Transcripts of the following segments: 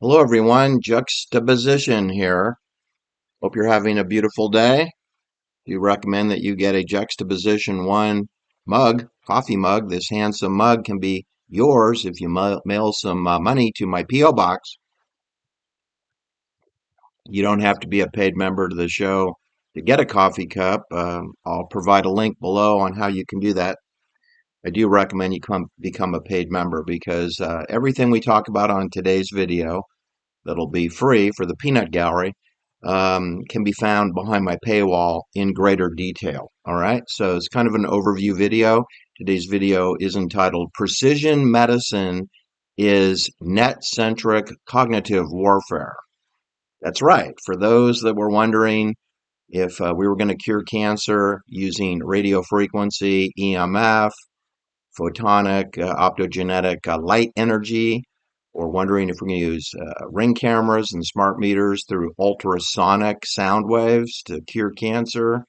Hello, everyone. Juxtaposition here. Hope you're having a beautiful day. Do recommend that you get a Juxtaposition 1 mug, coffee mug. This handsome mug can be yours if you mail some money to my P.O. box. You don't have to be a paid member to the show to get a coffee cup. I'll provide a link below on how you can do that. I do recommend you become a paid member because everything we talk about on today's video that'll be free for the peanut gallery can be found behind my paywall in greater detail. All right, so it's kind of an overview video. Today's video is entitled Precision Medicine is Net-Centric Cognitive Warfare. That's right. For those that were wondering if we were going to cure cancer using radio frequency, EMF, photonic, optogenetic light energy, or wondering if we're going to use ring cameras and smart meters through ultrasonic sound waves to cure cancer,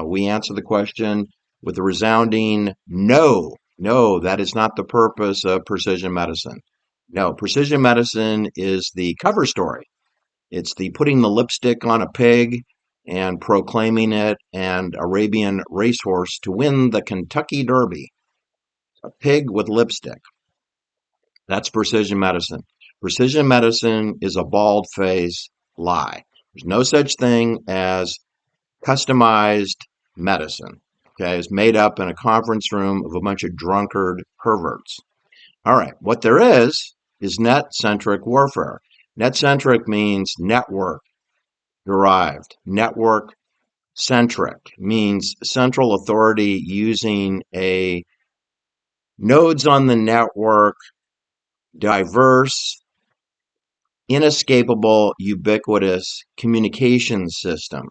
we answer the question with a resounding no. No, that is not the purpose of precision medicine. No, precision medicine is the cover story. It's the putting the lipstick on a pig and proclaiming it and Arabian racehorse to win the Kentucky Derby. A pig with lipstick. That's precision medicine. Precision medicine is a bald-faced lie. There's no such thing as customized medicine. Okay, it's made up in a conference room of a bunch of drunkard perverts. All right, what there is net-centric warfare. Net-centric means network derived. Network-centric means central authority using a nodes on the network, diverse, inescapable, ubiquitous communication system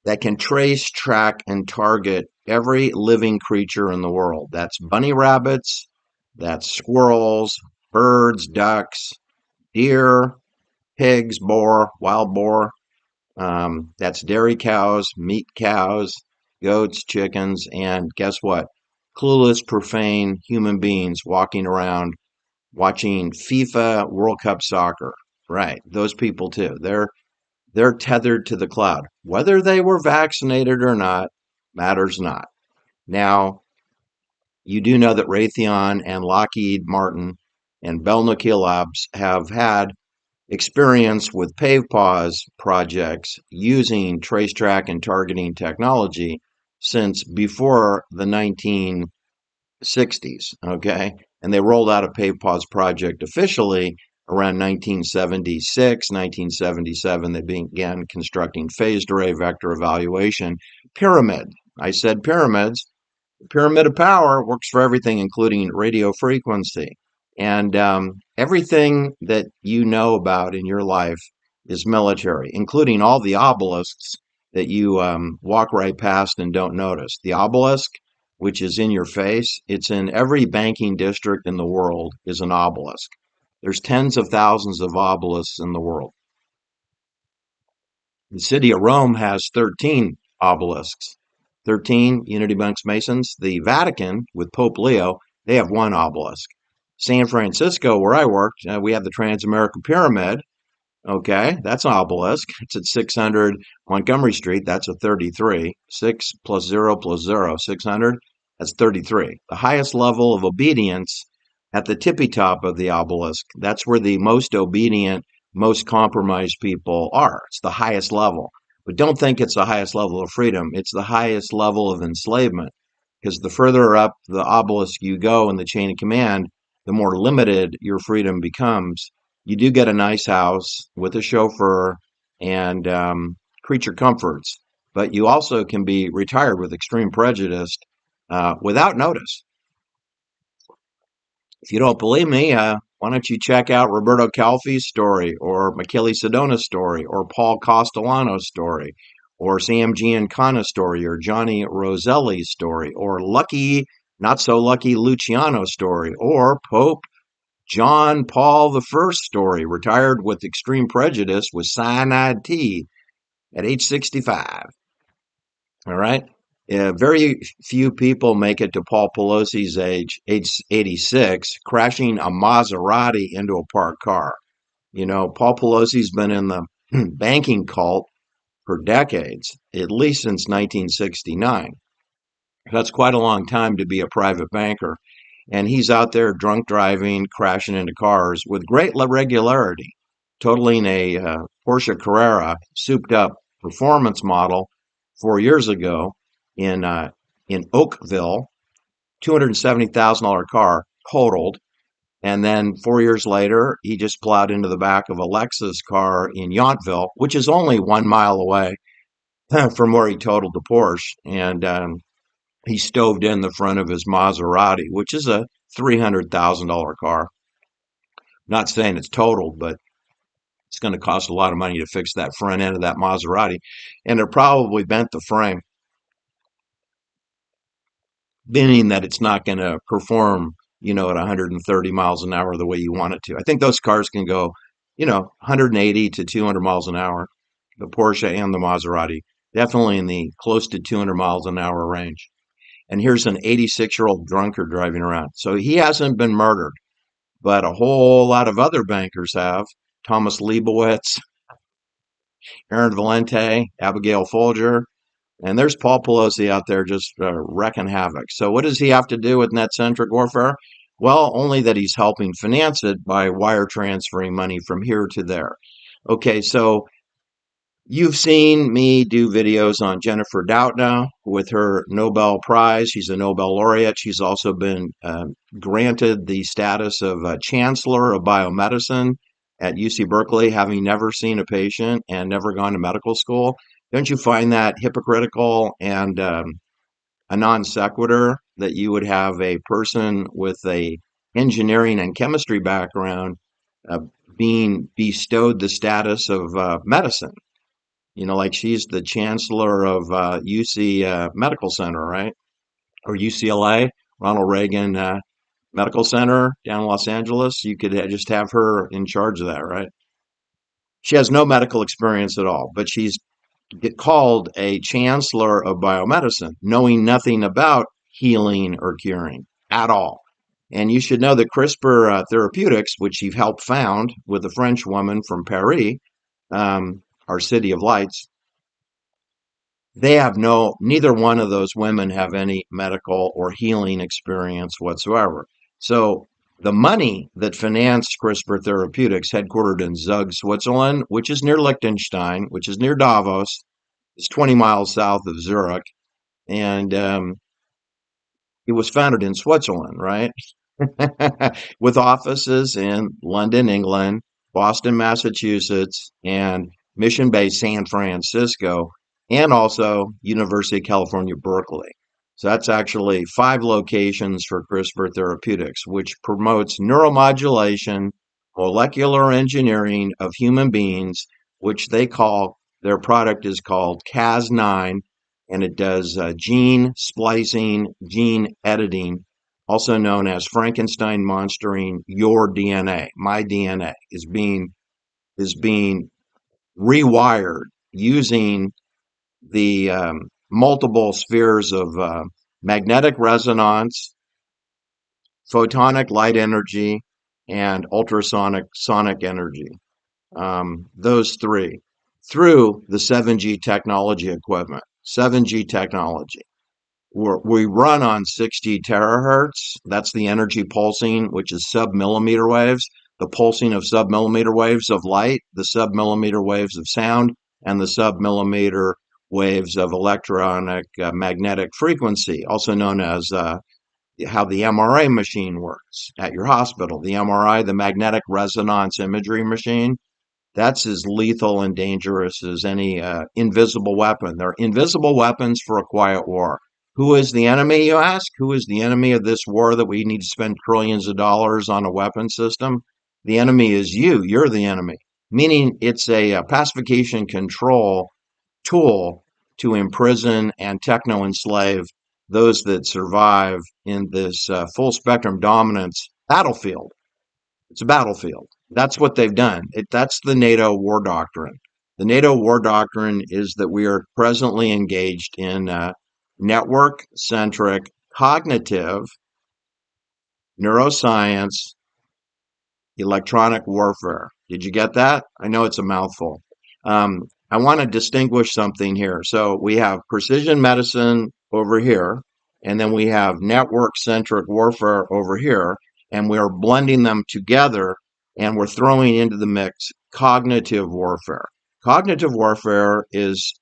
that can trace, track, and target every living creature in the world. That's bunny rabbits, that's squirrels, birds, ducks, deer, pigs, boar, wild boar. That's dairy cows, meat cows, goats, chickens, and guess what? Clueless, profane human beings walking around watching FIFA World Cup soccer. Right, those people too. They're tethered to the cloud. Whether they were vaccinated or not matters not. Now, you do know that Raytheon and Lockheed Martin and Bell Nuclear Labs have had experience with PavePause projects using trace, track, and targeting technology since before the 1960s, okay? And they rolled out a PavePause project officially around 1976, 1977. They began constructing phased array vector evaluation pyramid. I said pyramids. The pyramid of power works for everything, including radio frequency. And everything that you know about in your life is military, including all the obelisks that you walk right past and don't notice. The obelisk, which is in your face, it's in every banking district in the world, is an obelisk. There's tens of thousands of obelisks in the world. The city of Rome has 13 obelisks. 13 Unity Banks Masons. The Vatican, with Pope Leo, they have one obelisk. San Francisco, where I worked, we have the Transamerica Pyramid. Okay, that's an obelisk. It's at 600 Montgomery Street. That's a 33. 6 plus 0 plus 0, 600. That's 33. The highest level of obedience at the tippy top of the obelisk. That's where the most obedient, most compromised people are. It's the highest level. But don't think it's the highest level of freedom. It's the highest level of enslavement. Because the further up the obelisk you go in the chain of command, the more limited your freedom becomes. You do get a nice house with a chauffeur and creature comforts, but you also can be retired with extreme prejudice without notice. If you don't believe me, why don't you check out Roberto Calfi's story, or Michele Sedona's story, or Paul Castellano's story, or Sam Giancana's story, or Johnny Roselli's story, or Lucky, not so lucky Luciano's story, or Pope John Paul I's story, retired with extreme prejudice with cyanide tea at age 65. All right. Very few people make it to Paul Pelosi's age 86, crashing a Maserati into a parked car. Paul Pelosi's been in the banking cult for decades, at least since 1969. That's quite a long time to be a private banker. And he's out there drunk driving, crashing into cars with great regularity, totaling a Porsche Carrera souped up performance model 4 years ago in Oakville, $270,000 car totaled. And then 4 years later, he just plowed into the back of a Lexus car in Yountville, which is only 1 mile away from where he totaled the Porsche. And he stoved in the front of his Maserati, which is a $300,000 car. Not saying it's totaled, but it's going to cost a lot of money to fix that front end of that Maserati. And it probably bent the frame, meaning that it's not going to perform, at 130 miles an hour the way you want it to. I think those cars can go, 180 to 200 miles an hour, the Porsche and the Maserati, definitely in the close to 200 miles an hour range. And here's an 86-year-old drunkard driving around. So he hasn't been murdered, but a whole lot of other bankers have. Thomas Leibowitz, Aaron Valente, Abigail Folger, and there's Paul Pelosi out there just wrecking havoc. So what does he have to do with net-centric warfare? Well, only that he's helping finance it by wire transferring money from here to there. Okay, so you've seen me do videos on Jennifer Doudna with her Nobel Prize. She's a Nobel laureate. She's also been granted the status of Chancellor of Biomedicine at UC Berkeley, having never seen a patient and never gone to medical school. Don't you find that hypocritical and a non sequitur that you would have a person with a engineering and chemistry background uh, being bestowed the status of medicine? Like she's the chancellor of UC Medical Center, right? Or UCLA, Ronald Reagan Medical Center down in Los Angeles. You could just have her in charge of that, right? She has no medical experience at all, but she's get called a chancellor of biomedicine, knowing nothing about healing or curing at all. And you should know that CRISPR Therapeutics, which he helped found with a French woman from Paris, our City of Lights, they have neither one of those women have any medical or healing experience whatsoever. So the money that financed CRISPR Therapeutics, headquartered in Zug, Switzerland, which is near Liechtenstein, which is near Davos, it's 20 miles south of Zurich, and it was founded in Switzerland, right? With offices in London, England, Boston, Massachusetts, and Mission Bay, San Francisco, and also University of California, Berkeley. So that's actually 5 locations for CRISPR Therapeutics, which promotes neuromodulation, molecular engineering of human beings, which their product is called Cas9, and it does gene splicing, gene editing, also known as Frankenstein monstering your DNA. My DNA is being rewired using the multiple spheres of magnetic resonance, photonic light energy, and ultrasonic sonic energy. Those three through the 7G technology equipment. 7G technology. We run on 60 terahertz. That's the energy pulsing, which is sub-millimeter waves, the pulsing of sub-millimeter waves of light, the sub-millimeter waves of sound, and the sub-millimeter waves of electronic magnetic frequency, also known as how the MRI machine works at your hospital. The MRI, the magnetic resonance imagery machine, that's as lethal and dangerous as any invisible weapon. They're invisible weapons for a quiet war. Who is the enemy, you ask? Who is the enemy of this war that we need to spend trillions of dollars on a weapon system? The enemy is you. You're the enemy. Meaning it's a pacification control tool to imprison and techno enslave those that survive in this full spectrum dominance battlefield. It's a battlefield. That's what they've done. That's the NATO war doctrine. The NATO war doctrine is that we are presently engaged in network-centric, cognitive, neuroscience, electronic warfare. Did you get that? I know it's a mouthful. I want to distinguish something here. So we have precision medicine over here, and then we have network-centric warfare over here, and we are blending them together, and we're throwing into the mix cognitive warfare. Cognitive warfare is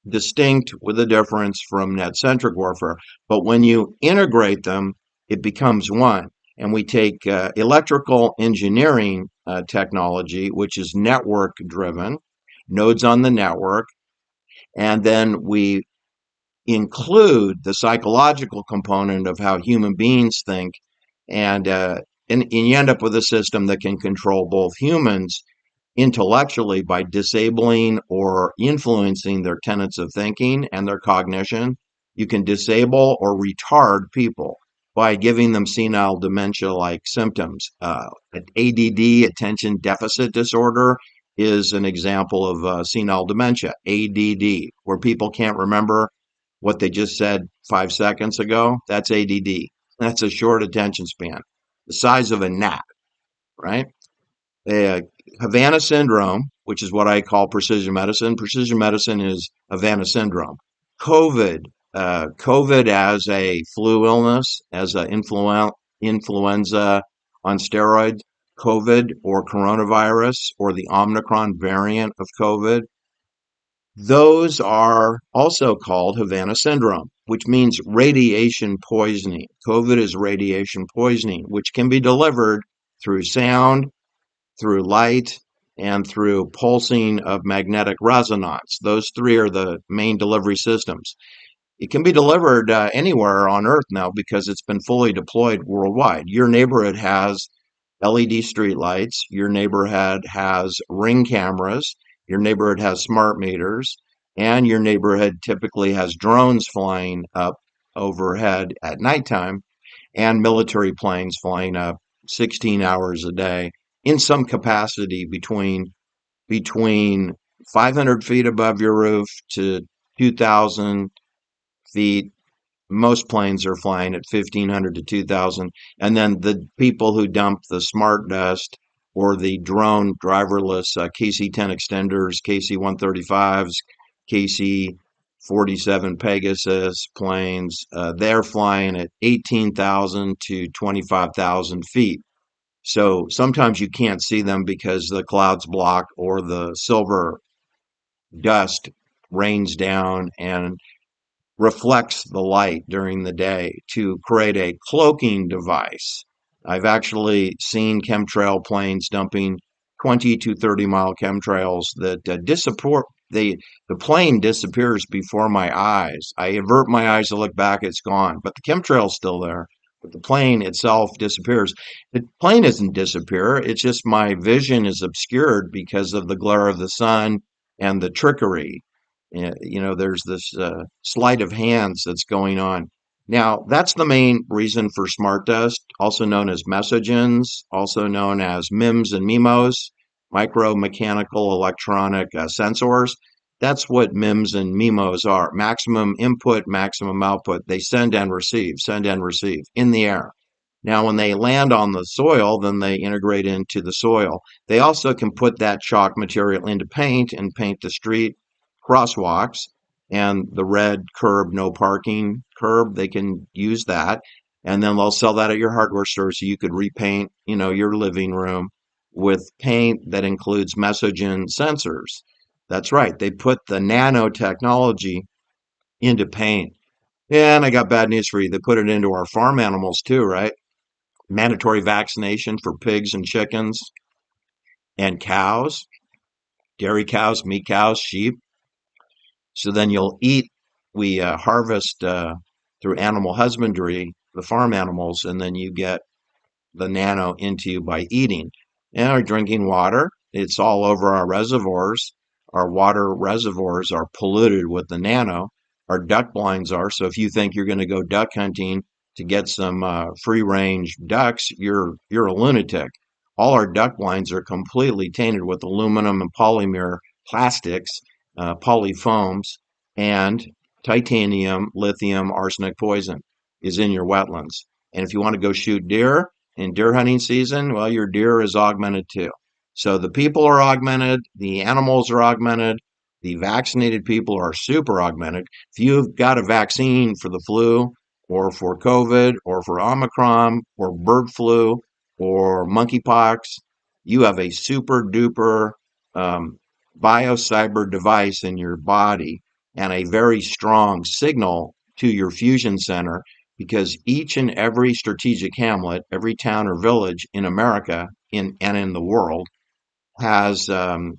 distinct with a difference from net-centric warfare, but when you integrate them, it becomes one. And we take electrical engineering technology, which is network driven, nodes on the network, and then we include the psychological component of how human beings think, and, and you end up with a system that can control both humans intellectually by disabling or influencing their tenets of thinking and their cognition. You can disable or retard people by giving them senile dementia-like symptoms. ADD, attention deficit disorder, is an example of senile dementia, ADD, where people can't remember what they just said 5 seconds ago. That's ADD. That's a short attention span, the size of a gnat, right? uh, Havana syndrome, which is what I call precision medicine. Precision medicine is Havana syndrome. COVID, COVID as a flu illness, as an influenza on steroids, COVID or coronavirus or the Omicron variant of COVID. Those are also called Havana syndrome, which means radiation poisoning. COVID is radiation poisoning, which can be delivered through sound, through light, and through pulsing of magnetic resonance. Those three are the main delivery systems. It can be delivered anywhere on Earth now because it's been fully deployed worldwide. Your neighborhood has LED streetlights. Your neighborhood has ring cameras. Your neighborhood has smart meters. And your neighborhood typically has drones flying up overhead at nighttime and military planes flying up 16 hours a day in some capacity between 500 feet above your roof to 2,000 feet. Most planes are flying at 1,500 to 2,000. And then the people who dump the smart dust or the drone driverless KC-10 extenders, KC-135s, KC-47 Pegasus planes, they're flying at 18,000 to 25,000 feet. So sometimes you can't see them because the clouds block or the silver dust rains down and reflects the light during the day to create a cloaking device. I've actually seen chemtrail planes dumping 20 to 30-mile chemtrails that disappear. The plane disappears before my eyes. I avert my eyes to look back, it's gone, but the chemtrail's still there. But the plane itself disappears. The plane doesn't disappear. It's just my vision is obscured because of the glare of the sun and the trickery. There's this sleight of hands that's going on. Now, that's the main reason for smart dust, also known as mesogens, also known as MIMS and MIMOs, micro mechanical electronic sensors. That's what MIMS and MIMOs are. Maximum input, maximum output. They send and receive in the air. Now, when they land on the soil, then they integrate into the soil. They also can put that chalk material into paint and paint the street crosswalks and the red curb, no parking curb. They can use that. And then they'll sell that at your hardware store so you could repaint, your living room with paint that includes mesogen sensors. That's right. They put the nanotechnology into paint. Yeah, and I got bad news for you. They put it into our farm animals too, right? Mandatory vaccination for pigs and chickens and cows, dairy cows, meat cows, sheep. So then you'll eat. We harvest through animal husbandry the farm animals, and then you get the nano into you by eating. And our drinking water, it's all over our reservoirs. Our water reservoirs are polluted with the nano. Our duck blinds are. So if you think you're going to go duck hunting to get some free range ducks, you're a lunatic. All our duck blinds are completely tainted with aluminum and polymer plastics, polyfoams, and titanium, lithium, arsenic poison is in your wetlands. And if you want to go shoot deer, in deer hunting season, well, your deer is augmented too. So the people are augmented, the animals are augmented, the vaccinated people are super augmented. If you've got a vaccine for the flu or for COVID or for Omicron or bird flu or monkeypox, you have a super duper um, biocyber device in your body and a very strong signal to your fusion center, because each and every strategic hamlet, every town or village in America and in the world has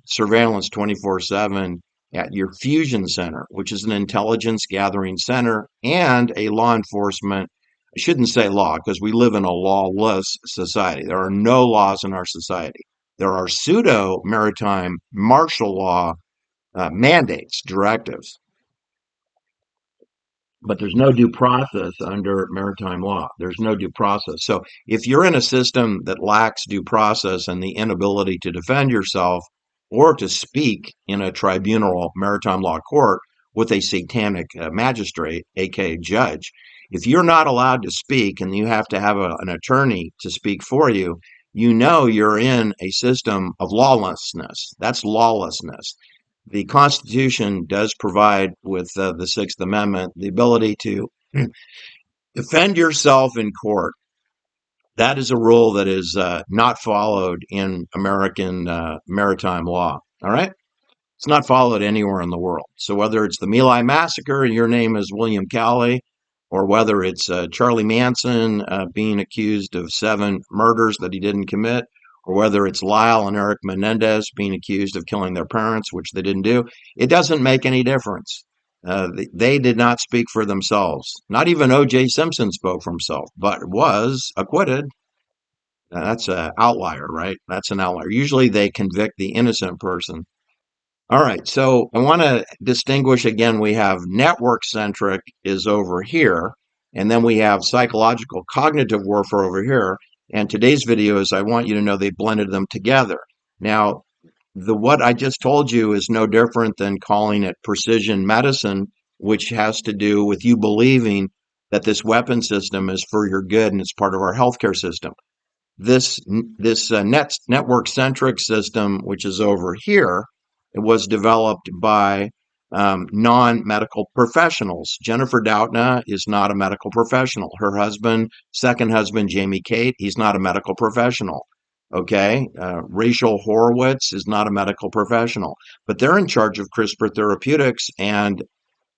surveillance 24/7 at your fusion center, which is an intelligence gathering center and a law enforcement. I shouldn't say law because we live in a lawless society. There are no laws in our society. There are pseudo maritime martial law mandates, directives, but there's no due process under maritime law. There's no due process. So if you're in a system that lacks due process and the inability to defend yourself or to speak in a tribunal maritime law court with a satanic magistrate, aka judge, if you're not allowed to speak and you have to have an attorney to speak for you, you know you're in a system of lawlessness. That's lawlessness. The Constitution does provide, with the Sixth Amendment, the ability to defend yourself in court. That is a rule that is not followed in American maritime law. All right? It's not followed anywhere in the world. So whether it's the My Lai massacre and your name is William Cowley, or whether it's Charlie Manson being accused of 7 murders that he didn't commit, or whether it's Lyle and Eric Menendez being accused of killing their parents, which they didn't do, it doesn't make any difference. They did not speak for themselves. Not even O.J. Simpson spoke for himself, but was acquitted. That's an outlier, right? That's an outlier. Usually they convict the innocent person. All right, so I want to distinguish again. We have network centric is over here, and then we have psychological cognitive warfare over here. And today's video is I want you to know they blended them together. Now, the what I just told you is no different than calling it precision medicine, which has to do with you believing that this weapon system is for your good and it's part of our healthcare system. This network centric system, which is over here, it was developed by non-medical professionals. Jennifer Doudna is not a medical professional. Her husband, second husband, Jamie Kate, he's not a medical professional. Okay, Rachel Horowitz is not a medical professional, but they're in charge of CRISPR therapeutics and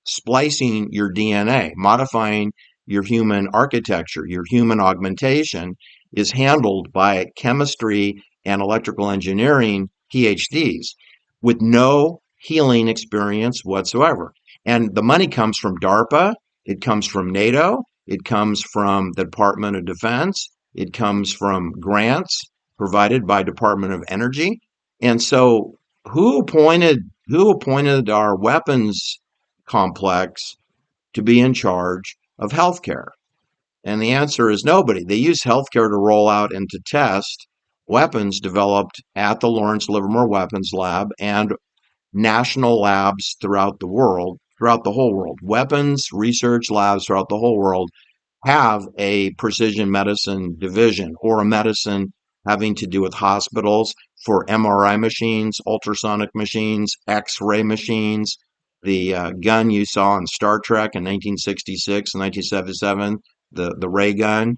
splicing your DNA, modifying your human architecture, your human augmentation is handled by chemistry and electrical engineering PhDs with no healing experience whatsoever. And the money comes from DARPA, it comes from NATO, it comes from the Department of Defense, it comes from grants provided by Department of Energy. And so who appointed our weapons complex to be in charge of healthcare? And the answer is nobody. They use healthcare to roll out and to test weapons developed at the Lawrence Livermore Weapons Lab and national labs throughout the world, throughout the whole world. Weapons research labs throughout the whole world have a precision medicine division or a medicine having to do with hospitals for MRI machines, ultrasonic machines, X-ray machines. The gun you saw in Star Trek in 1966 and 1977, the ray gun,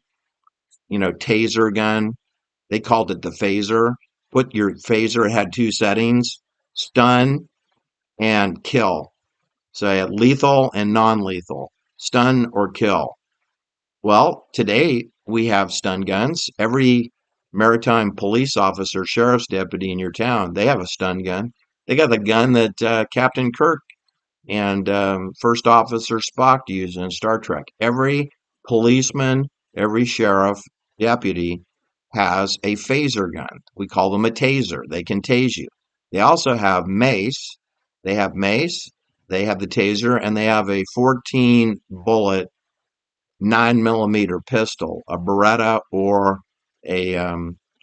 taser gun. They called it the phaser. Put your phaser, it had 2 settings, stun and kill. So I had lethal and non-lethal, stun or kill. Well, today we have stun guns. Every maritime police officer, sheriff's deputy in your town, they have a stun gun. They got the gun that Captain Kirk and First Officer Spock used in Star Trek. Every policeman, every sheriff, deputy has a phaser gun. We call them a taser. They can tase you. They also have mace. They have mace. They have the taser, and they have a 14 bullet 9mm pistol, a Beretta or a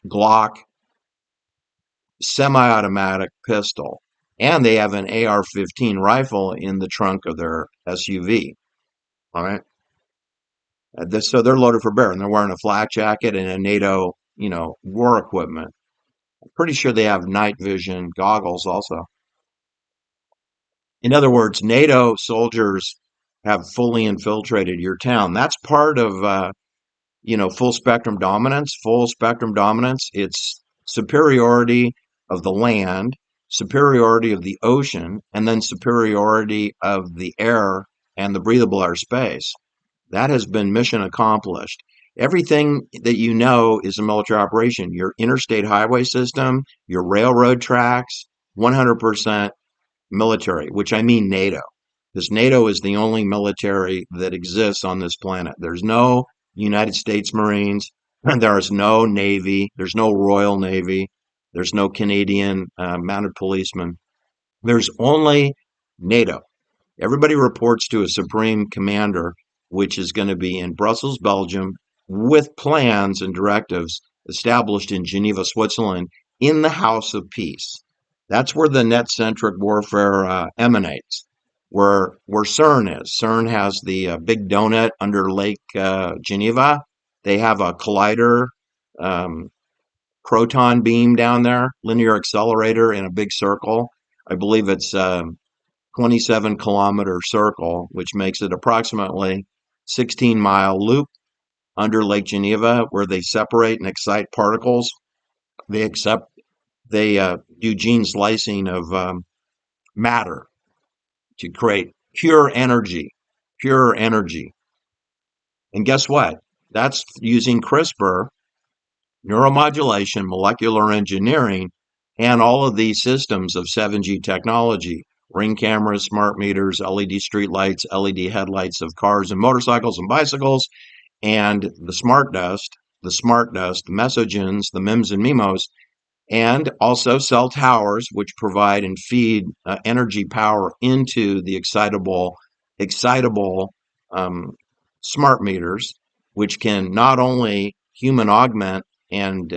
Glock semi-automatic pistol. And they have an AR-15 rifle in the trunk of their SUV. All right. So they're loaded for bear, and they're wearing a flak jacket and a NATO, war equipment. I'm pretty sure they have night vision goggles also. In other words, NATO soldiers have fully infiltrated your town. That's part of, full spectrum dominance. Full spectrum dominance. It's superiority of the land, superiority of the ocean, and then superiority of the air and the breathable air space. That has been mission accomplished. Everything that you know is a military operation. Your interstate highway system, your railroad tracks, 100% military, which I mean NATO. Because NATO is the only military that exists on this planet. There's no United States Marines, and there is no Navy, there's no Royal Navy, there's no Canadian mounted policemen. There's only NATO. Everybody reports to a supreme commander, which is going to be in Brussels, Belgium, with plans and directives established in Geneva, Switzerland, in the House of Peace. That's where the net-centric warfare emanates, where CERN is. CERN has the big donut under Lake Geneva. They have a collider, um, proton beam down there, linear accelerator in a big circle. I believe it's 27-kilometer circle, which makes it approximately 16-mile loop under Lake Geneva, where they separate and excite particles. They accept they do gene slicing of matter to create pure energy. And guess what? That's using CRISPR, neuromodulation, molecular engineering, and all of these systems of 7G technology. Ring cameras, smart meters, LED streetlights, LED headlights of cars and motorcycles and bicycles, and the mesogens, the MIMS and MIMOs, and also cell towers, which provide and feed energy power into the excitable um, smart meters, which can not only human augment and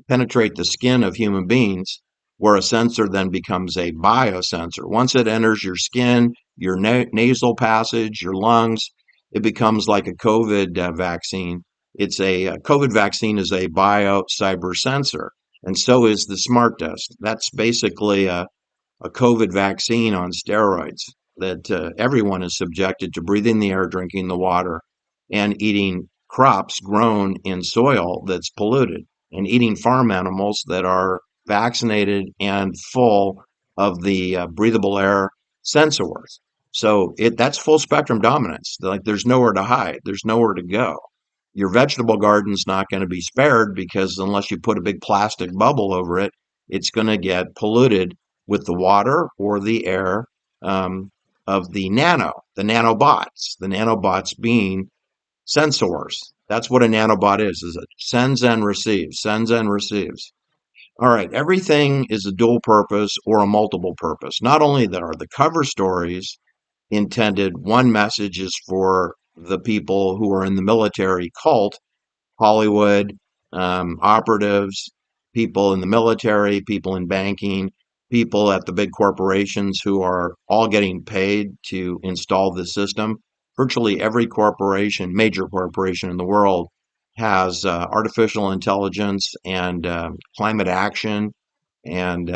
penetrate the skin of human beings, where a sensor then becomes a biosensor. Once it enters your skin, your nasal passage, your lungs, it becomes like a COVID vaccine. A COVID vaccine is a bio cyber sensor, and so is the smart dust. That's basically a COVID vaccine on steroids that everyone is subjected to breathing the air, drinking the water, and eating crops grown in soil that's polluted, and eating farm animals that are vaccinated and full of the breathable air sensors. So that's full spectrum dominance. Like there's nowhere to hide, there's nowhere to go. Your vegetable garden's not going to be spared because unless you put a big plastic bubble over it, it's going to get polluted with the water or the air um, of the nanobots being sensors. That's what a nanobot is it sends and receives. All right, everything is a dual purpose or a multiple purpose. Not only that are the cover stories intended, one message is for the people who are in the military cult, Hollywood, operatives, people in the military, people in banking, people at the big corporations who are all getting paid to install the system. Virtually every major corporation in the world, has artificial intelligence and climate action and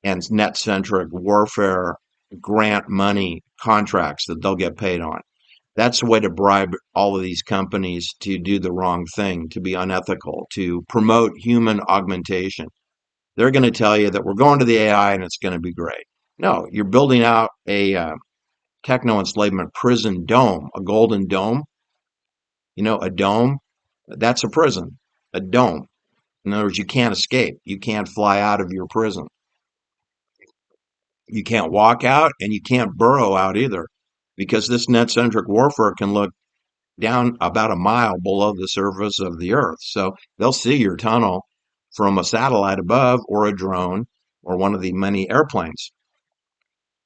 net-centric warfare grant money contracts that they'll get paid on. That's the way to bribe all of these companies to do the wrong thing, to be unethical, to promote human augmentation. They're going to tell you that we're going to the AI and it's going to be great. No, you're building out a techno enslavement prison dome, a golden dome. A dome, that's a prison, a dome. In other words, you can't escape. You can't fly out of your prison. You can't walk out and you can't burrow out either because this net centric warfare can look down about a mile below the surface of the earth. So they'll see your tunnel from a satellite above or a drone or one of the many airplanes.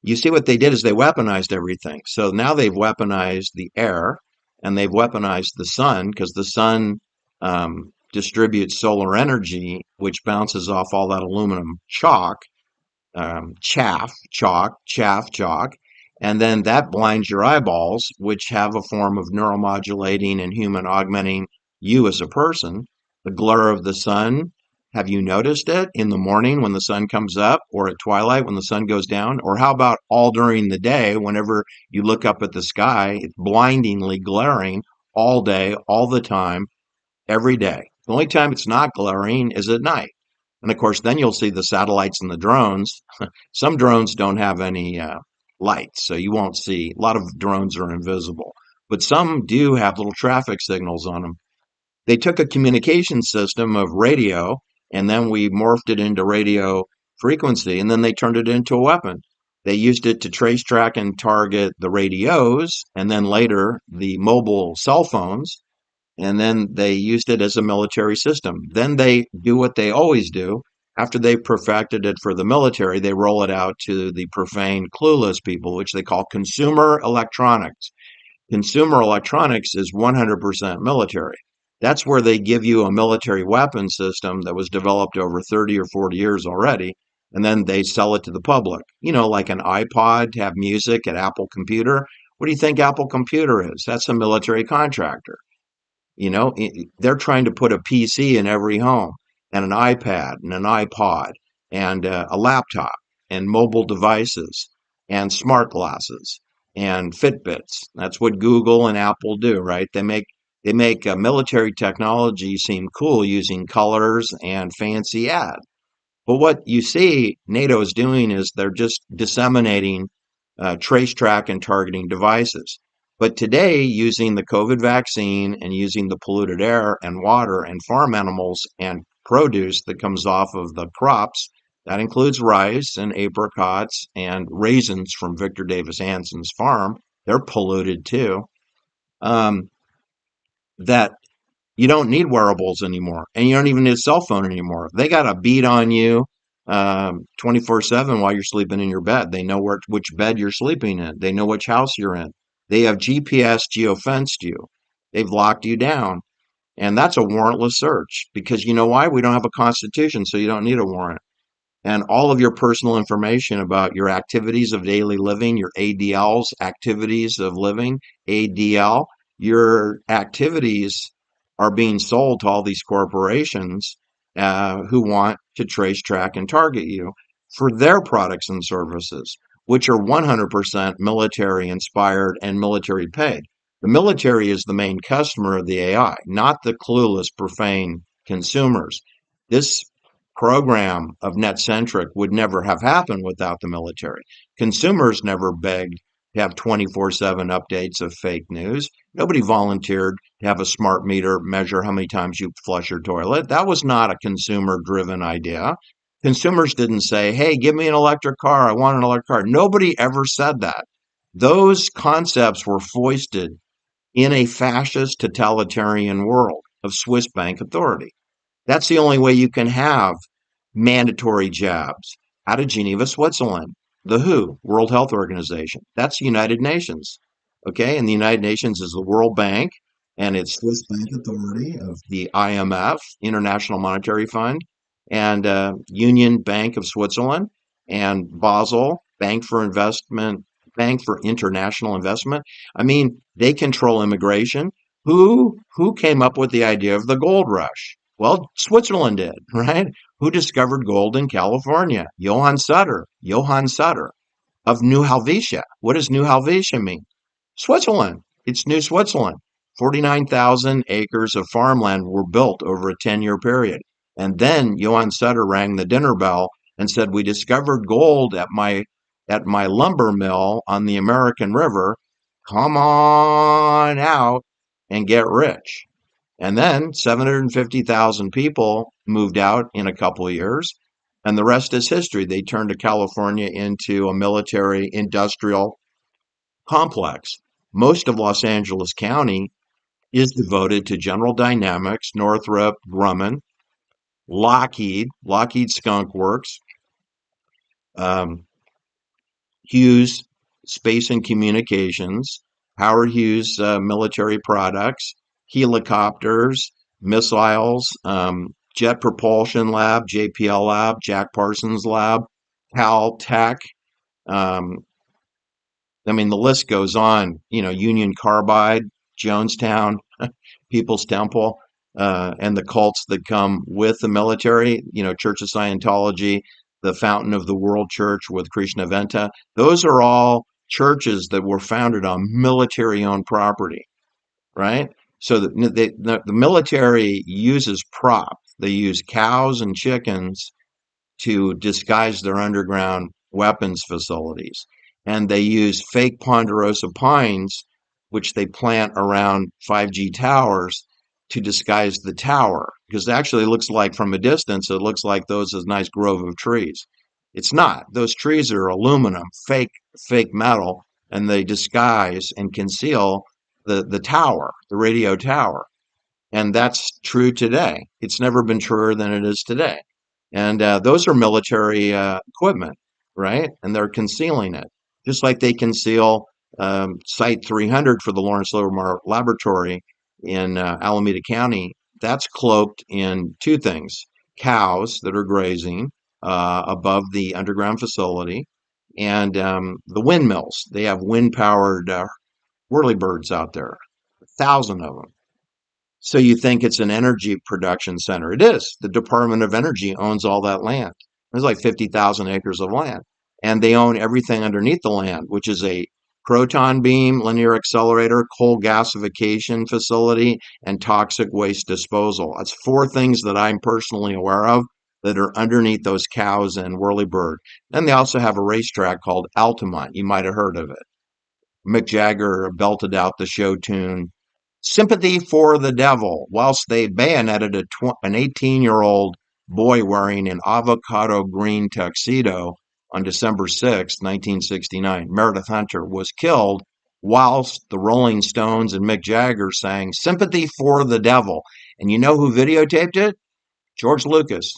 You see what they did is they weaponized everything. So now they've weaponized the air and they've weaponized the sun because the sun distributes solar energy, which bounces off all that aluminum chalk, chalk, And then that blinds your eyeballs, which have a form of neuromodulating and human augmenting you as a person. The glare of the sun, have you noticed it in the morning when the sun comes up, or at twilight when the sun goes down? Or how about all during the day, whenever you look up at the sky, it's blindingly glaring all day, all the time, every day. The only time it's not glaring is at night. And of course, then you'll see the satellites and the drones. Some drones don't have any lights, so you won't see. A lot of drones are invisible, but some do have little traffic signals on them. They took a communication system of radio, and then we morphed it into radio frequency, and then they turned it into a weapon. They used it to trace, track, and target the radios, and then later the mobile cell phones, and then they used it as a military system. Then they do what they always do. After they perfected it for the military, they roll it out to the profane, clueless people, which they call consumer electronics. Consumer electronics is 100% military. That's where they give you a military weapon system that was developed over 30 or 40 years already, and then they sell it to the public. Like an iPod to have music at Apple Computer. What do you think Apple Computer is? That's a military contractor. They're trying to put a PC in every home, and an iPad and an iPod and a laptop and mobile devices and smart glasses and Fitbits. That's what Google and Apple do, right? They make military technology seem cool using colors and fancy ads. But what you see NATO is doing is they're just disseminating trace, track, and targeting devices. But today, using the COVID vaccine and using the polluted air and water and farm animals and produce that comes off of the crops, that includes rice and apricots and raisins from Victor Davis Hanson's farm, they're polluted too. Um, that you don't need wearables anymore, and you don't even need a cell phone anymore. They got a beat on you 24/7 while you're sleeping in your bed. They know which bed you're sleeping in. They know which house you're in. They have GPS geofenced you. They've locked you down. And that's a warrantless search because you know why? We don't have a constitution, so you don't need a warrant, and all of your personal information about your activities of daily living, your ADLs, activities of living, ADL, your activities are being sold to all these corporations who want to trace, track, and target you for their products and services, which are 100% military inspired and military paid. The military is the main customer of the AI, not the clueless, profane consumers. This program of Netcentric would never have happened without the military. Consumers never begged to have 24/7 updates of fake news. Nobody volunteered to have a smart meter measure how many times you flush your toilet. That was not a consumer driven idea. Consumers didn't say, hey, give me an electric car. I want an electric car. Nobody ever said that. Those concepts were foisted in a fascist totalitarian world of Swiss bank authority. That's the only way you can have mandatory jabs out of Geneva, Switzerland. The WHO, World Health Organization. That's the United Nations. Okay, and the United Nations is the World Bank, and it's Swiss Bank Authority of the IMF, International Monetary Fund, and Union Bank of Switzerland, and Basel, Bank for Investment, Bank for International Investment. I mean, they control immigration. Who came up with the idea of the gold rush? Well, Switzerland did, right? Who discovered gold in California? Johann Sutter. Johann Sutter of New Helvetia. What does New Helvetia mean? Switzerland. It's New Switzerland. 49,000 acres of farmland were built over a 10-year period. And then Johann Sutter rang the dinner bell and said, we discovered gold at my lumber mill on the American River. Come on out and get rich. And then 750,000 people moved out in a couple of years, and the rest is history. They turned to California into a military industrial complex. Most of Los Angeles County is devoted to General Dynamics, Northrop Grumman, Lockheed Skunk Works, um, Hughes Space and Communications, Howard Hughes Military Products, helicopters, missiles, Jet Propulsion Lab, JPL Lab, Jack Parsons Lab, Caltech, um, I mean, the list goes on. Union Carbide, Jonestown, People's Temple, and the cults that come with the military. Church of Scientology, the Fountain of the World Church with Krishnaventa. Those are all churches that were founded on military-owned property, right? So the military uses props. They use cows and chickens to disguise their underground weapons facilities. And they use fake ponderosa pines, which they plant around 5G towers to disguise the tower. Because it actually looks like from a distance, it looks like those is a nice grove of trees. It's not. Those trees are aluminum, fake metal, and they disguise and conceal the tower, the radio tower. And that's true today. It's never been truer than it is today. And those are military equipment, right? And they're concealing it, just like they conceal Site 300 for the Lawrence Livermore Laboratory in Alameda County. That's cloaked in two things: cows that are grazing above the underground facility, and the windmills. They have wind-powered whirlybirds out there, 1,000 of them. So you think it's an energy production center. It is. The Department of Energy owns all that land. There's like 50,000 acres of land. And they own everything underneath the land, which is a proton beam, linear accelerator, coal gasification facility, and toxic waste disposal. That's four things that I'm personally aware of that are underneath those cows and whirlybird. Then they also have a racetrack called Altamont. You might have heard of it. Mick Jagger belted out the show tune "Sympathy for the Devil" whilst they bayoneted an 18-year-old boy wearing an avocado green tuxedo on December 6, 1969. Meredith Hunter was killed whilst the Rolling Stones and Mick Jagger sang "Sympathy for the Devil." And you know who videotaped it? George Lucas.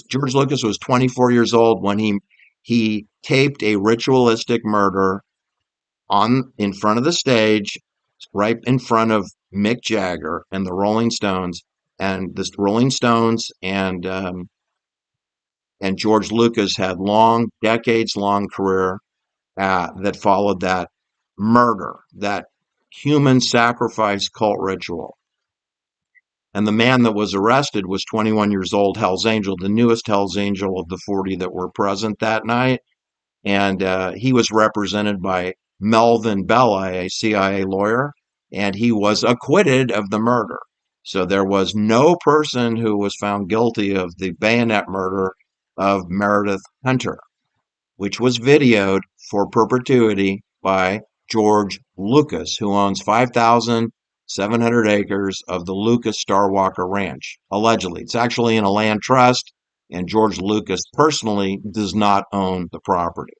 George Lucas was 24 years old when he taped a ritualistic murder in front of the stage, right in front of Mick Jagger and the Rolling Stones, and the Rolling Stones and George Lucas had decades long career that followed that murder, that human sacrifice cult ritual. And the man that was arrested was 21 years old, Hell's Angel, the newest Hell's Angel of the 40 that were present that night. And he was represented by Melvin Bella, a CIA lawyer, and he was acquitted of the murder. So there was no person who was found guilty of the bayonet murder of Meredith Hunter, which was videoed for perpetuity by George Lucas, who owns 5,700 acres of the Lucas Starwalker Ranch, allegedly. It's actually in a land trust, and George Lucas personally does not own the property,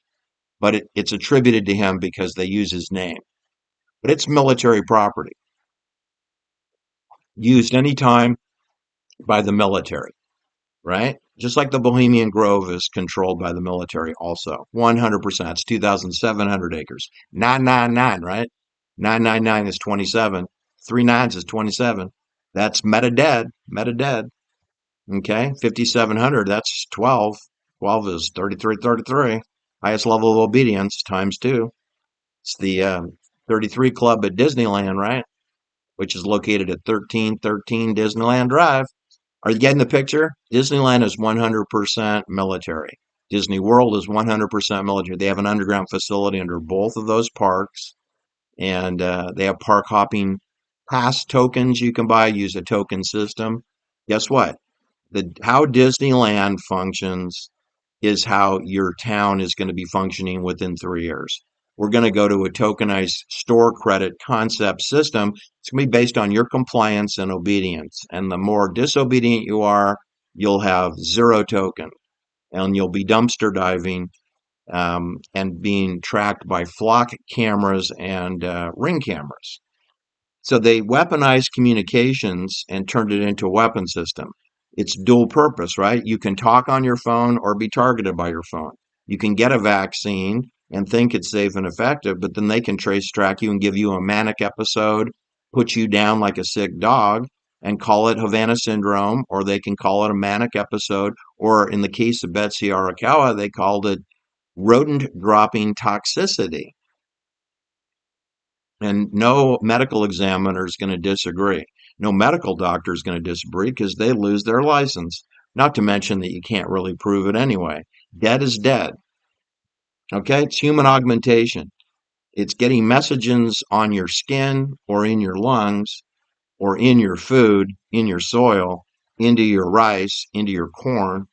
but it's attributed to him because they use his name. But it's military property used anytime by the military, right? Just like the Bohemian Grove is controlled by the military also. 100%. It's 2,700 acres. 999, right? 999 is 27. Three nines is 27. That's meta dead. Meta dead. Okay. 5,700, that's 12. 12 is 33, 33. Highest level of obedience times two. It's the 33 Club at Disneyland, right? Which is located at 1313 Disneyland Drive. Are you getting the picture? Disneyland is 100% military. Disney World is 100% military. They have an underground facility under both of those parks, and they have park hopping pass tokens you can buy, use a token system. Guess what? How Disneyland functions is how your town is going to be functioning within 3 years. We're going to go to a tokenized store credit concept system. It's going to be based on your compliance and obedience. And the more disobedient you are, you'll have zero token, and you'll be dumpster diving and being tracked by flock cameras and ring cameras. So they weaponized communications and turned it into a weapon system. It's dual purpose, right? You can talk on your phone or be targeted by your phone. You can get a vaccine and think it's safe and effective, but then they can track you and give you a manic episode, put you down like a sick dog, and call it Havana syndrome, or they can call it a manic episode, or in the case of Betsy Arakawa, they called it rodent dropping toxicity. And no medical examiner is going to disagree. No medical doctor is going to disagree because they lose their license. Not to mention that you can't really prove it anyway. Dead is dead. Okay? It's human augmentation. It's getting messages on your skin or in your lungs or in your food, in your soil, into your rice, into your corn,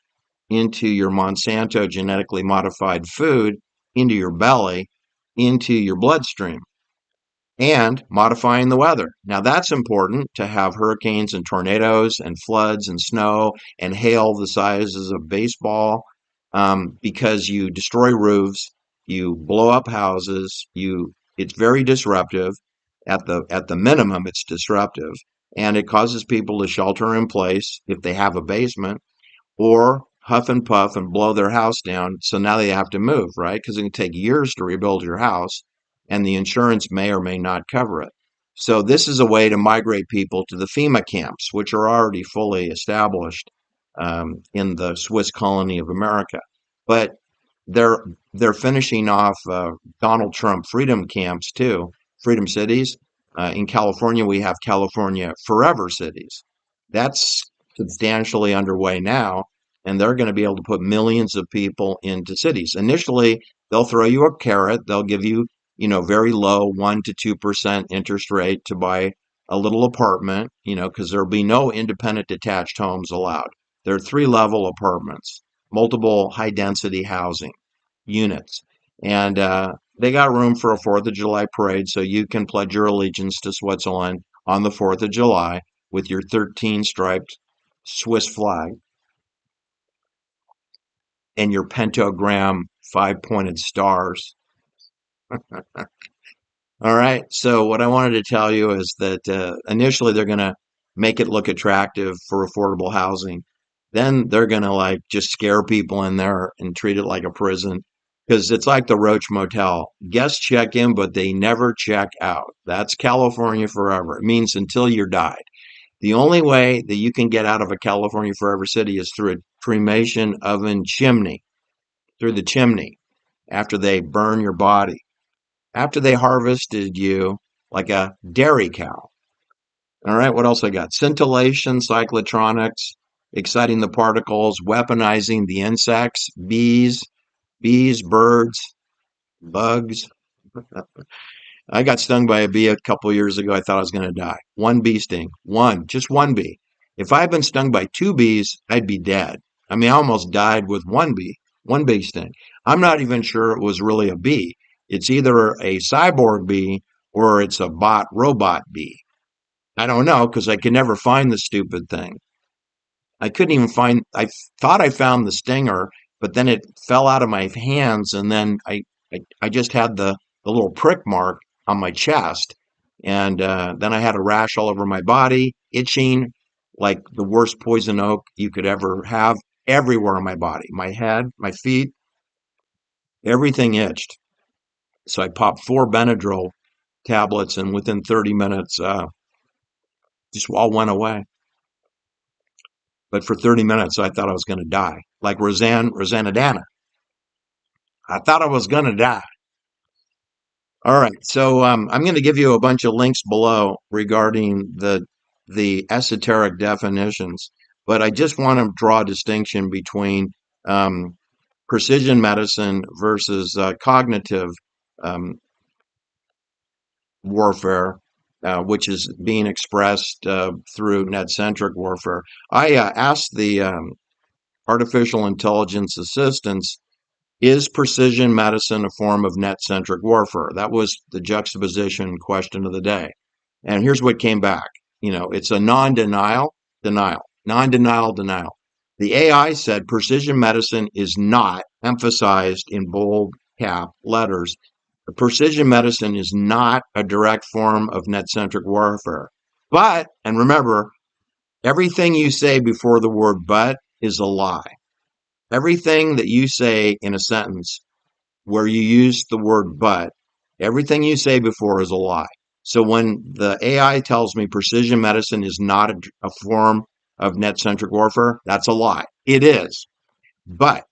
into your Monsanto genetically modified food, into your belly, into your bloodstream, and modifying the weather. Now, that's important to have hurricanes and tornadoes and floods and snow and hail the sizes of baseball, because you destroy roofs, you blow up houses, it's very disruptive. At the minimum, it's disruptive, and it causes people to shelter in place if they have a basement, or huff and puff and blow their house down. So now they have to move, right? Because it can take years to rebuild your house, and the insurance may or may not cover it. So this is a way to migrate people to the FEMA camps, which are already fully established in the Swiss colony of America. But they're they're finishing off Donald Trump freedom camps too, freedom cities. In California, we have California Forever cities. That's substantially underway now, and they're going to be able to put millions of people into cities. Initially, they'll throw you a carrot. They'll give you, very low 1 to 2% interest rate to buy a little apartment, because there'll be no independent detached homes allowed. They're three-level apartments, multiple high density housing units. And they got room for a 4th of July parade, so you can pledge your allegiance to Switzerland on the 4th of July with your 13 striped Swiss flag and your pentagram 5-pointed stars. All right. So what I wanted to tell you is that initially they're going to make it look attractive for affordable housing. Then they're going to like just scare people in there and treat it like a prison, because it's like the Roach Motel. Guests check in, but they never check out. That's California forever. It means until you're died. The only way that you can get out of a California forever city is through a cremation oven chimney, through the chimney after they burn your body, after they harvested you like a dairy cow. All right, what else I got? Scintillation, cyclotronics, exciting the particles, weaponizing the insects, bees, birds, bugs. I got stung by a bee a couple years ago. I thought I was going to die. One bee sting. Just one bee. If I had been stung by two bees, I'd be dead. I mean, I almost died with one bee sting. I'm not even sure it was really a bee. It's either a cyborg bee or it's a bot robot bee. I don't know because I could never find the stupid thing. I couldn't even find, I thought I found the stinger, but then it fell out of my hands. And then I just had the little prick mark on my chest. And then I had a rash all over my body, itching like the worst poison oak you could ever have, everywhere on my body, my head, my feet, everything itched. So I popped 4 Benadryl tablets, and within 30 minutes, just all went away. But for 30 minutes, I thought I was going to die. Like Rosanna Dana. I thought I was going to die. All right. So I'm going to give you a bunch of links below regarding the esoteric definitions, but I just want to draw a distinction between um, precision medicine versus cognitive um, warfare, which is being expressed through netcentric warfare. I asked the artificial intelligence assistants, is precision medicine a form of net-centric warfare? That was the juxtaposition question of the day. And here's what came back. It's a non-denial. The AI said precision medicine is not, emphasized in bold cap letters, precision medicine is not a direct form of net-centric warfare. But, and remember, everything you say before the word but is a lie. Everything that you say in a sentence where you use the word but, everything you say before is a lie. So when the AI tells me precision medicine is not a form of net-centric warfare, that's a lie. It is. But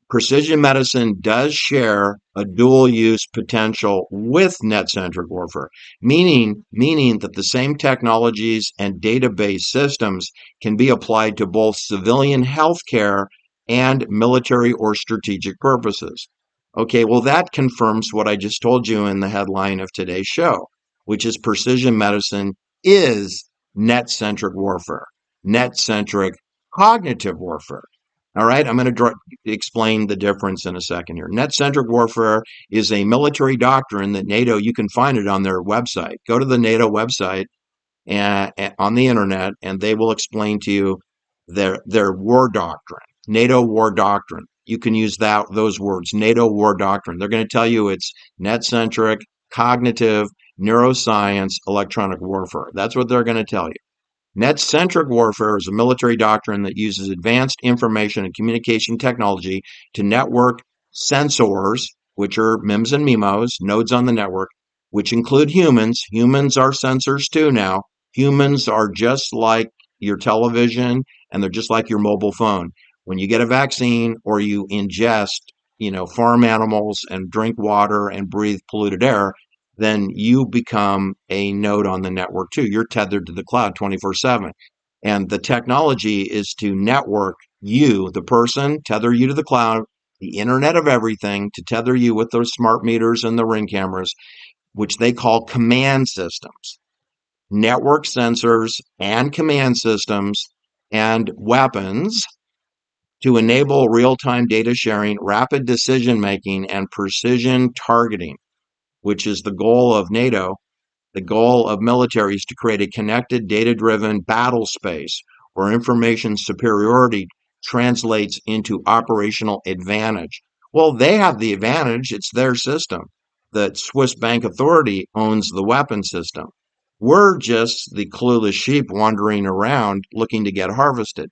Precision medicine does share a dual use potential with net-centric warfare, meaning that the same technologies and database systems can be applied to both civilian healthcare and military or strategic purposes. Okay, well, that confirms what I just told you in the headline of today's show, which is precision medicine is net-centric warfare, net-centric cognitive warfare. All right, I'm going to explain the difference in a second here. Net-centric warfare is a military doctrine that NATO, you can find it on their website. Go to the NATO website and on the internet, and they will explain to you their war doctrine, NATO war doctrine. You can use those words, NATO war doctrine. They're going to tell you it's net-centric, cognitive, neuroscience, electronic warfare. That's what they're going to tell you. Net-centric warfare is a military doctrine that uses advanced information and communication technology to network sensors, which are MIMs and MIMOs, nodes on the network, which include humans. Humans are sensors too now. Humans are just like your television, and they're just like your mobile phone. When you get a vaccine or you ingest, farm animals and drink water and breathe polluted air, then you become a node on the network too. You're tethered to the cloud 24/7. And the technology is to network you, the person, tether you to the cloud, the Internet of Everything, to tether you with those smart meters and the Ring cameras, which they call command systems. Network sensors and command systems and weapons to enable real-time data sharing, rapid decision making, and precision targeting, which is the goal of NATO. The goal of military is to create a connected, data-driven battle space where information superiority translates into operational advantage. Well, they have the advantage. It's their system. The Swiss Bank Authority owns the weapon system. We're just the clueless sheep wandering around looking to get harvested.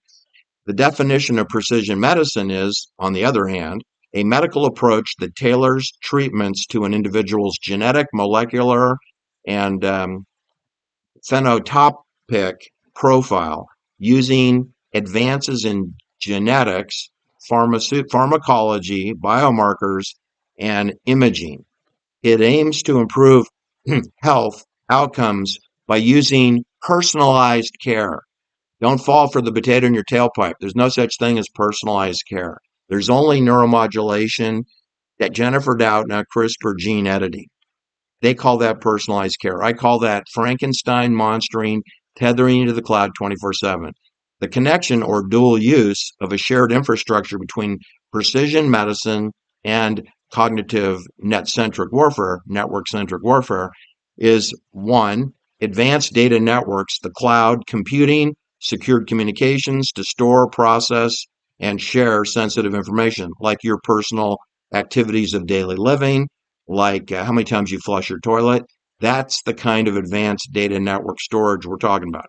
The definition of precision medicine is, on the other hand, a medical approach that tailors treatments to an individual's genetic, molecular, and phenotypic profile using advances in genetics, pharmacology, biomarkers, and imaging. It aims to improve health outcomes by using personalized care. Don't fall for the potato in your tailpipe. There's no such thing as personalized care. There's only neuromodulation, that Jennifer Doudna, CRISPR gene editing. They call that personalized care. I call that Frankenstein monstering, tethering to the cloud 24/7. The connection or dual use of a shared infrastructure between precision medicine and cognitive net-centric warfare, network-centric warfare, is one, advanced data networks, the cloud, computing, secured communications to store, process, and share sensitive information, like your personal activities of daily living, like how many times you flush your toilet. That's the kind of advanced data network storage we're talking about.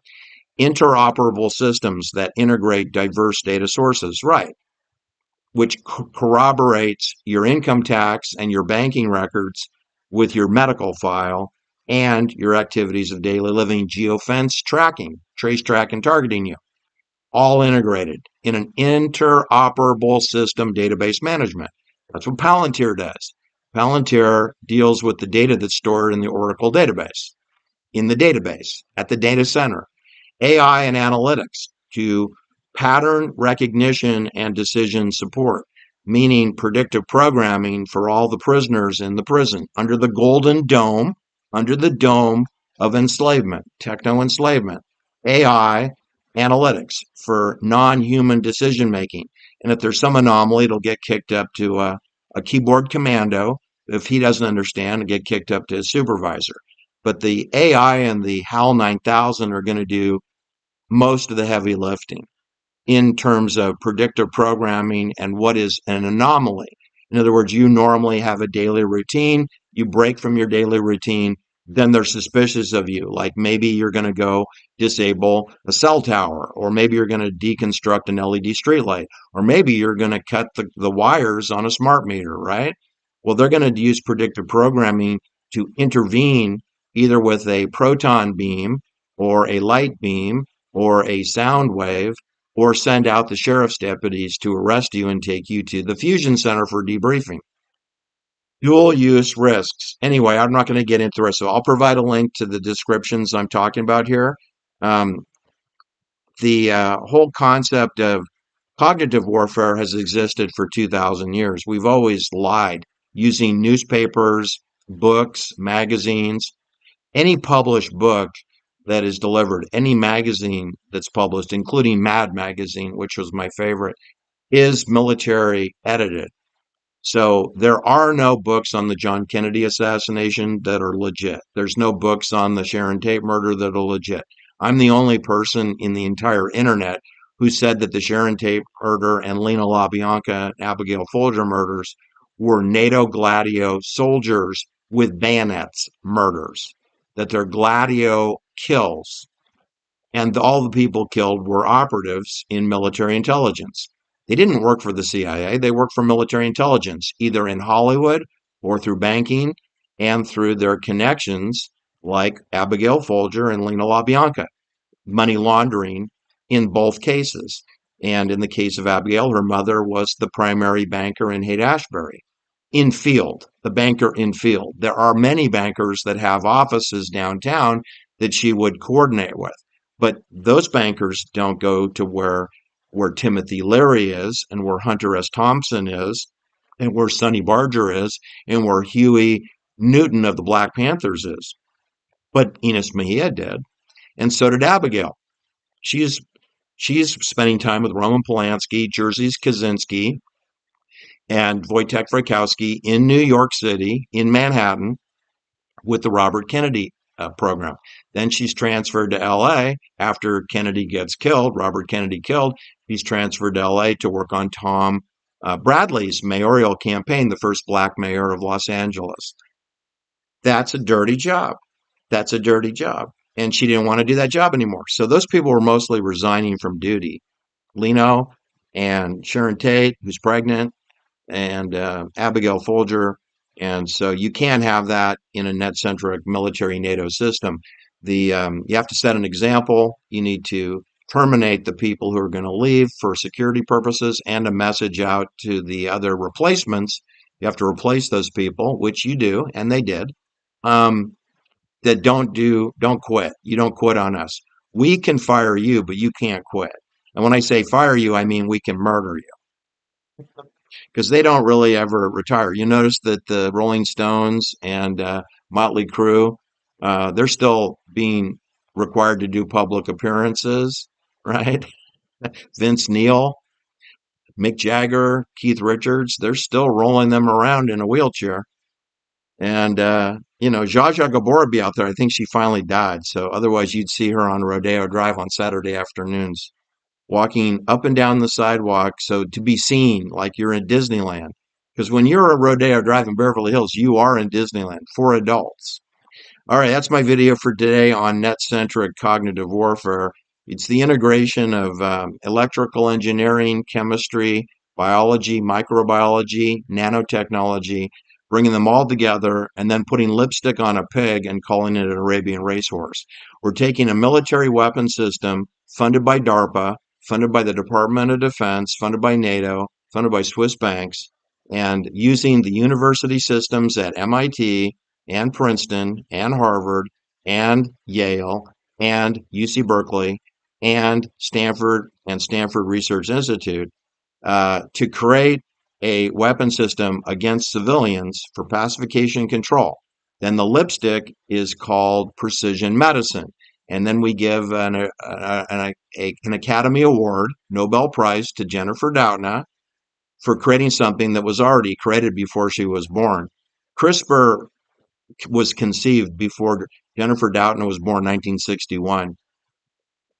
Interoperable systems that integrate diverse data sources, right, which corroborates your income tax and your banking records with your medical file and your activities of daily living, geofence tracking, trace track and targeting you, all integrated in an interoperable system database management. That's what Palantir does. Palantir deals with the data that's stored in the Oracle database, in the database, at the data center. AI and analytics to pattern recognition and decision support, meaning predictive programming for all the prisoners in the prison under the golden dome, under the dome of enslavement, techno enslavement. AI analytics for non-human decision making. And if there's some anomaly, it'll get kicked up to a keyboard commando. If he doesn't understand, it'll get kicked up to his supervisor. But the AI and the HAL 9000 are going to do most of the heavy lifting in terms of predictive programming and what is an anomaly. In other words, you normally have a daily routine, you break from your daily routine, then they're suspicious of you. Like maybe you're going to go disable a cell tower, or maybe you're going to deconstruct an LED streetlight, or maybe you're going to cut the wires on a smart meter, right? Well, they're going to use predictive programming to intervene either with a proton beam or a light beam or a sound wave or send out the sheriff's deputies to arrest you and take you to the fusion center for debriefing. Dual use risks. Anyway, I'm not going to get into it, so I'll provide a link to the descriptions I'm talking about here. Um, the whole concept of cognitive warfare has existed for 2,000 years. We've always lied using newspapers, books, magazines, any published book that is delivered, any magazine that's published, including Mad Magazine, which was my favorite, is military edited. So there are no books on the John Kennedy assassination that are legit. There's no books on the Sharon Tate murder that are legit. I'm the only person in the entire internet who said that the Sharon Tate murder and Lena LaBianca and Abigail Folger murders were NATO Gladio soldiers with bayonets murders, that they're Gladio kills, and all the people killed were operatives in military intelligence. They didn't work for the CIA, they worked for military intelligence, either in Hollywood or through banking and through their connections, like Abigail Folger and Lena LaBianca, money laundering in both cases. And in the case of Abigail, her mother was the primary banker in Haight-Ashbury. In field, the banker in field. There are many bankers that have offices downtown that she would coordinate with. But those bankers don't go to where Timothy Leary is and where Hunter S. Thompson is and where Sonny Barger is and where Huey Newton of the Black Panthers is. But Enos Mejia did, and so did Abigail. She's she's spending time with Roman Polanski, Jerzy Kaczynski, and Wojtek Frykowski in New York City, in Manhattan, with the Robert Kennedy program. Then she's transferred to LA after Kennedy gets killed, Robert Kennedy killed. He's transferred to LA to work on Tom Bradley's mayoral campaign, the first black mayor of Los Angeles. That's a dirty job. That's a dirty job. And she didn't want to do that job anymore. So those people were mostly resigning from duty. Leno and Sharon Tate, who's pregnant, and Abigail Folger. And so you can't have that in a net-centric military NATO system. You have to set an example. You need to terminate the people who are going to leave for security purposes and a message out to the other replacements. You have to replace those people, which you do, and they did. Um, that don't quit. You don't quit on us. We can fire you, but you can't quit. And when I say fire you, I mean we can murder you because they don't really ever retire. You notice that the Rolling Stones and Motley Crue, they're still being required to do public appearances, right? Vince Neil, Mick Jagger, Keith Richards, they're still rolling them around in a wheelchair. And, Zsa Zsa Gabor would be out there. I think she finally died. So otherwise, you'd see her on Rodeo Drive on Saturday afternoons, walking up and down the sidewalk. So to be seen like you're in Disneyland. Because when you're at Rodeo Drive in Beverly Hills, you are in Disneyland for adults. All right, that's my video for today on net-centric cognitive warfare. It's the integration of electrical engineering, chemistry, biology, microbiology, nanotechnology, bringing them all together and then putting lipstick on a pig and calling it an Arabian racehorse. We're taking a military weapon system funded by DARPA, funded by the Department of Defense, funded by NATO, funded by Swiss banks, and using the university systems at MIT, and Princeton and Harvard and Yale and UC Berkeley and Stanford Research Institute to create a weapon system against civilians for pacification and control. Then the lipstick is called precision medicine. And then we give an Academy Award, Nobel Prize, to Jennifer Doudna for creating something that was already created before she was born. CRISPR was conceived before Jennifer Doudna was born in 1961.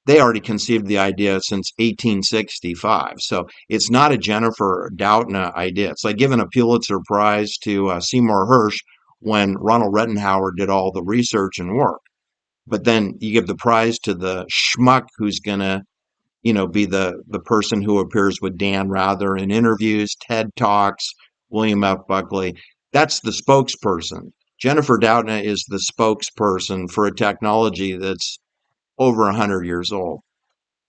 They already conceived the idea since 1865. So it's not a Jennifer Doudna idea. It's like giving a Pulitzer Prize to Seymour Hersh when Ronald Rettenhauer did all the research and work. But then you give the prize to the schmuck who's going to be the person who appears with Dan Rather in interviews, TED Talks, William F. Buckley. That's the spokesperson. Jennifer Doudna is the spokesperson for a technology that's over 100 years old.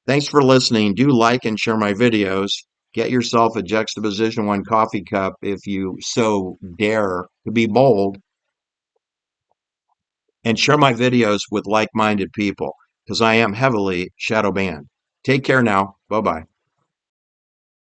Thanks for listening. Do like and share my videos. Get yourself a Juxtaposition 1 coffee cup if you so dare to be bold. And share my videos with like-minded people because I am heavily shadow banned. Take care now. Bye-bye.